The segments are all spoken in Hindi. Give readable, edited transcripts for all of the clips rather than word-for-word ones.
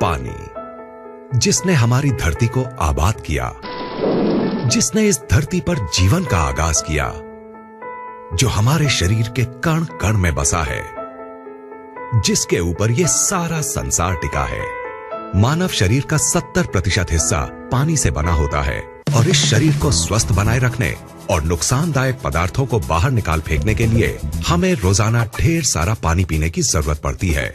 पानी, जिसने हमारी धरती को आबाद किया, जिसने इस धरती पर जीवन का आगाज किया, जो हमारे शरीर के कण कण में बसा है, जिसके ऊपर ये सारा संसार टिका है। मानव शरीर का 70% हिस्सा पानी से बना होता है और इस शरीर को स्वस्थ बनाए रखने और नुकसानदायक पदार्थों को बाहर निकाल फेंकने के लिए हमें रोजाना ढेर सारा पानी पीने की जरूरत पड़ती है।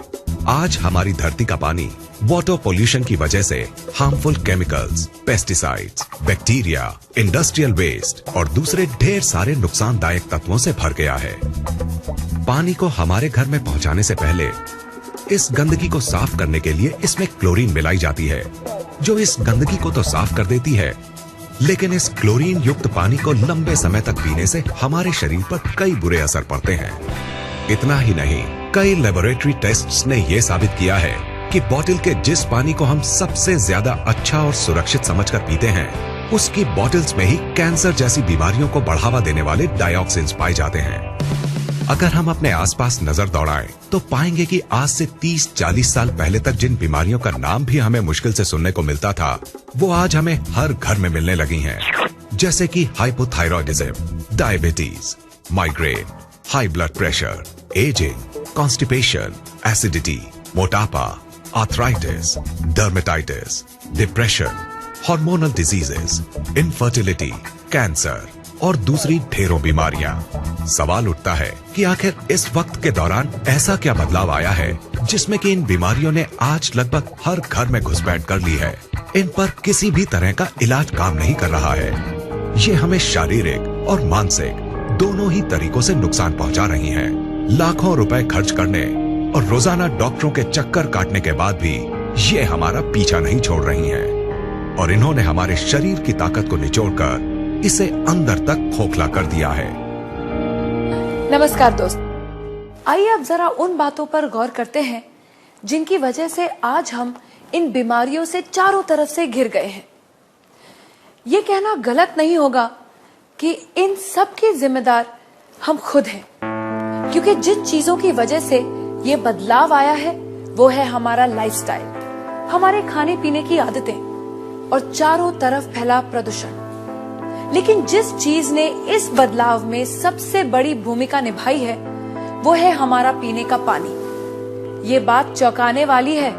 आज हमारी धरती का पानी वाटर पोल्यूशन की वजह से harmful chemicals, pesticides, bacteria, industrial waste और दूसरे ढेर सारे नुकसानदायक तत्वों से भर गया है। पानी को हमारे घर में पहुंचाने से पहले इस गंदगी को साफ करने के लिए इसमें क्लोरीन मिलाई जाती है, जो इस गंदगी को तो साफ कर देती है, लेकिन इस क्लोरीन युक्त पानी को लंबे समय तक पीने से हमारे शरीर पर कई बुरे असर पड़ते हैं। इतना ही नहीं, कई लेबोरेटरी टेस्ट्स ने यह साबित किया है कि बोतल के जिस पानी को हम सबसे ज्यादा अच्छा और सुरक्षित समझकर पीते हैं, उसकी बोतल्स में ही कैंसर जैसी बीमारियों को बढ़ावा देने वाले डाइऑक्सिन्स पाए जाते हैं। अगर हम अपने आसपास नजर दौड़ाएं तो पाएंगे कि आज से 30-40 साल पहले तक जिन बीमारियों का नाम भी हमें मुश्किल से सुनने को मिलता था, वो आज हमें हर घर में मिलने लगी हैं। जैसे कि hypothyroidism, diabetes, migraine, high blood pressure, ageing, constipation, acidity, मोटापा, arthritis, dermatitis, depression, hormonal diseases, infertility, cancer और दूसरी ढेरों बीमारियां। सवाल उठता है कि आखिर इस वक्त के दौरान ऐसा क्या बदलाव आया है जिसमें कि इन बीमारियों ने आज लगभग हर घर में घुसपैठ कर ली है। इन पर किसी भी तरह का इलाज काम नहीं कर रहा है। ये हमें शारीरिक और मानसिक दोनों ही तरीकों से नुकसान पहुंचा रही हैं। लाखों रुपए खर्च करने और रोजाना डॉक्टरों के चक्कर काटने के बाद भी ये हमारा पीछा नहीं छोड़ रही हैं। और इन्होंने हमारे शरीर की ताकत को निचोड़कर इसे अंदर तक खोखला कर दिया है। नमस्कार दोस्त, आइए अब जरा उन बातों पर गौर करते हैं जिनकी वजह से आज हम इन बीमारियों से चारों तरफ से घिर गए हैं। ये कहना गलत नहीं होगा कि इन सब के जिम्मेदार हम खुद हैं, क्योंकि जिन चीजों की वजह से ये बदलाव आया है वो है हमारा लाइफस्टाइल, हमारे खाने पीने की आदतें और चारों तरफ फैला प्रदूषण। लेकिन जिस चीज ने इस बदलाव में सबसे बड़ी भूमिका निभाई है वो है हमारा पीने का पानी। ये बात चौंकाने वाली है,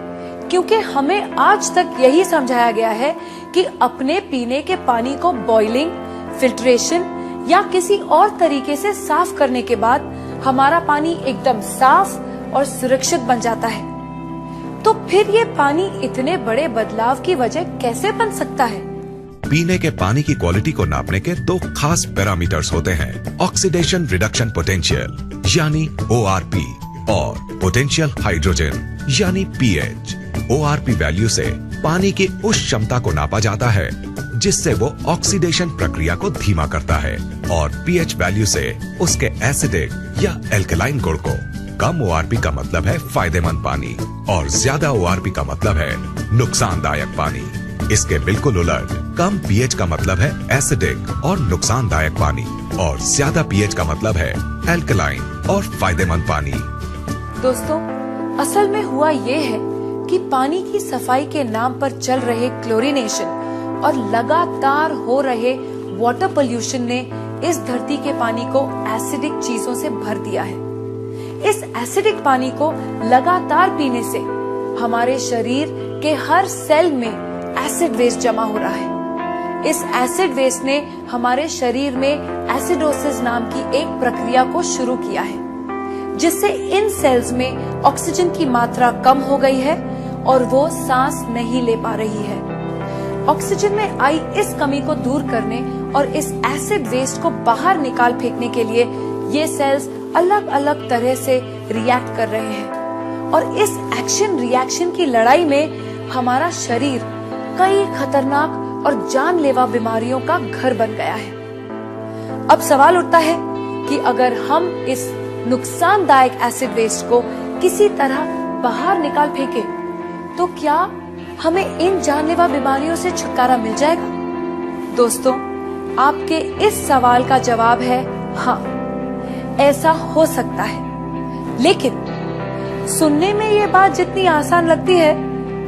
क्योंकि हमें आज तक यही समझाया गया है कि अपने पीने के पानी को बॉइलिंग, फिल्ट्रेशन या किसी और तरीके से साफ करने के बाद हमारा पानी एकदम साफ और सुरक्षित बन जाता है। तो फिर ये पानी इतने बड़े बदलाव की वजह कैसे बन सकता है? पीने के पानी की क्वालिटी को नापने के दो खास पैरामीटर्स होते हैं, ऑक्सीडेशन रिडक्शन पोटेंशियल यानी ORP और पोटेंशियल हाइड्रोजन यानी pH। ORP वैल्यू से पानी की उस क्षमता को नापा जाता है जिससे वो ऑक्सीडेशन प्रक्रिया को धीमा करता है, और pH वैल्यू से उसके एसिडिक या एल्कलाइन गुण को। कम ORP का मतलब है फायदेमंद पानी और ज्यादा ORP का मतलब है नुकसानदायक पानी। इसके बिल्कुल उलट, कम pH का मतलब है एसिडिक और नुकसानदायक पानी, और ज्यादा pH का मतलब है एल्कलाइन और फायदेमंद पानी। दोस्तों, असल में हुआ ये है कि पानी की सफाई के नाम पर चल रहे क्लोरीनेशन और लगातार हो रहे वाटर पोल्यूशन ने इस धरती के पानी को एसिडिक चीजों से भर दिया है। इस एसिडिक पानी को लगातार पीने से हमारे शरीर के हर सेल में एसिड वेस्ट जमा हो रहा है। इस एसिड वेस्ट ने हमारे शरीर में एसिडोसिस नाम की एक प्रक्रिया को शुरू किया है, जिससे इन सेल्स में ऑक्सीजन की मात्रा कम हो गई है और वो सांस नहीं ले पा रही है। ऑक्सीजन में आई इस कमी को दूर करने और इस एसिड वेस्ट को बाहर निकाल फेंकने के लिए ये सेल्स अलग अलग तरह से रिएक्ट कर रहे हैं, और इस एक्शन रिएक्शन की लड़ाई में हमारा शरीर कई खतरनाक और जानलेवा बीमारियों का घर बन गया है। अब सवाल उठता है कि अगर हम इस नुकसानदायक एसिड वेस्ट को किसी तरह बाहर निकाल फेंके तो क्या हमें इन जानलेवा बीमारियों से छुटकारा मिल जाएगा? दोस्तों, आपके इस सवाल का जवाब है हाँ, ऐसा हो सकता है। लेकिन सुनने में ये बात जितनी आसान लगती है,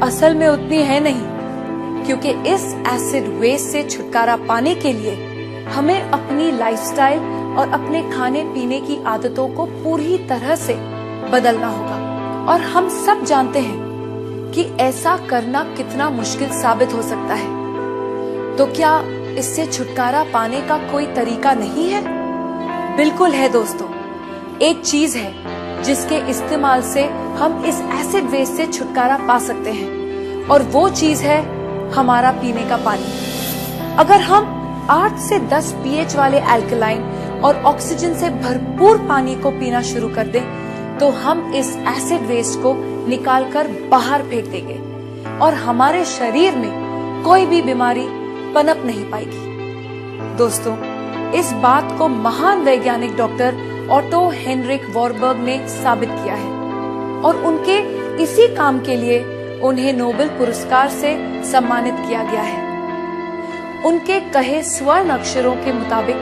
असल में उतनी है नहीं, क्योंकि इस एसिड वेस्ट से छुटकारा पाने के लिए हमें अपनी लाइफस्टाइल और अपने खाने पीने की आदतों को पूरी तरह से बदलना होगा। और हम सब जानते हैं कि ऐसा करना कितना मुश्किल साबित हो सकता है। तो क्या इससे छुटकारा पाने का कोई तरीका नहीं है? बिल्कुल है दोस्तों। एक चीज है जिसके इस्तेमाल से हम इस एसिड वेस्ट से छुटकारा पा सकते हैं, और वो चीज है हमारा पीने का पानी। अगर हम 8 से 10 पीएच वाले अल्कलाइन और ऑक्सीजन से भरपूर पानी को पीना शुरू कर दें, तो हम इस एसिड वेस्ट को निकालकर बाहर फेंक देंगे और हमारे शरीर में कोई भी बीमारी पनप नहीं पाएगी। दोस्तों, इस बात को महान वैज्ञानिक डॉक्टर ऑटो हेनरिक वॉरबर्ग ने साबित किया है, और उनके इसी काम के लिए उन्हें नोबेल पुरस्कार से सम्मानित किया गया है। उनके कहे स्वर्ण अक्षरों के मुताबिक,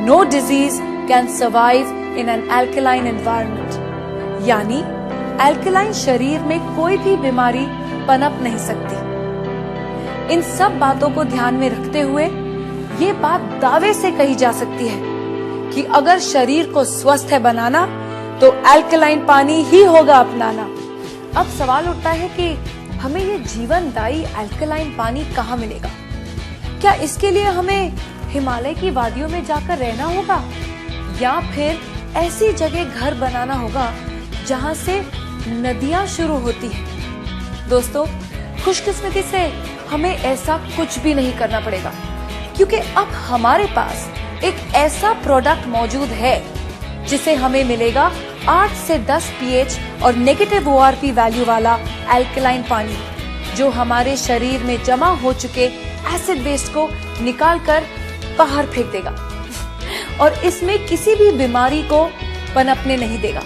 no disease can survive in an alkaline environment, यानी अल्कलाइन शरीर में कोई भी बीमारी पनप नहीं सकती। इन सब बातों को ध्यान में रखते हुए ये बात दावे से कही जा सकती है कि अगर शरीर को स्वस्थ है बनाना, तो अल्कलाइन पानी ही होगा अपनाना। अब सवाल उठता है कि हमें ये जीवनदायी अल्कलाइन पानी कहाँ मिलेगा? क्या इसके लिए हमें हिमालय की वादियों में जाकर रहना होगा, या फिर ऐसी जगह घर बनाना होगा जहाँ से नदियाँ शुरू होती हैं? दोस्तों, खुशकिस्मती से हमें ऐसा कुछ भी नहीं करना पड़ेगा, क्योंकि अब हमारे पास एक ऐसा प्रोडक्ट मौजूद है जिसे हमें मिलेगा 8 से 10 पीएच और नेगेटिव ओआरपी वैल्यू वाला अल्कलाइन पानी, जो हमारे शरीर में जमा हो चुके एसिड वेस्ट को निकालकर बाहर फेंक देगा और इसमें किसी भी बीमारी को पनपने नहीं देगा।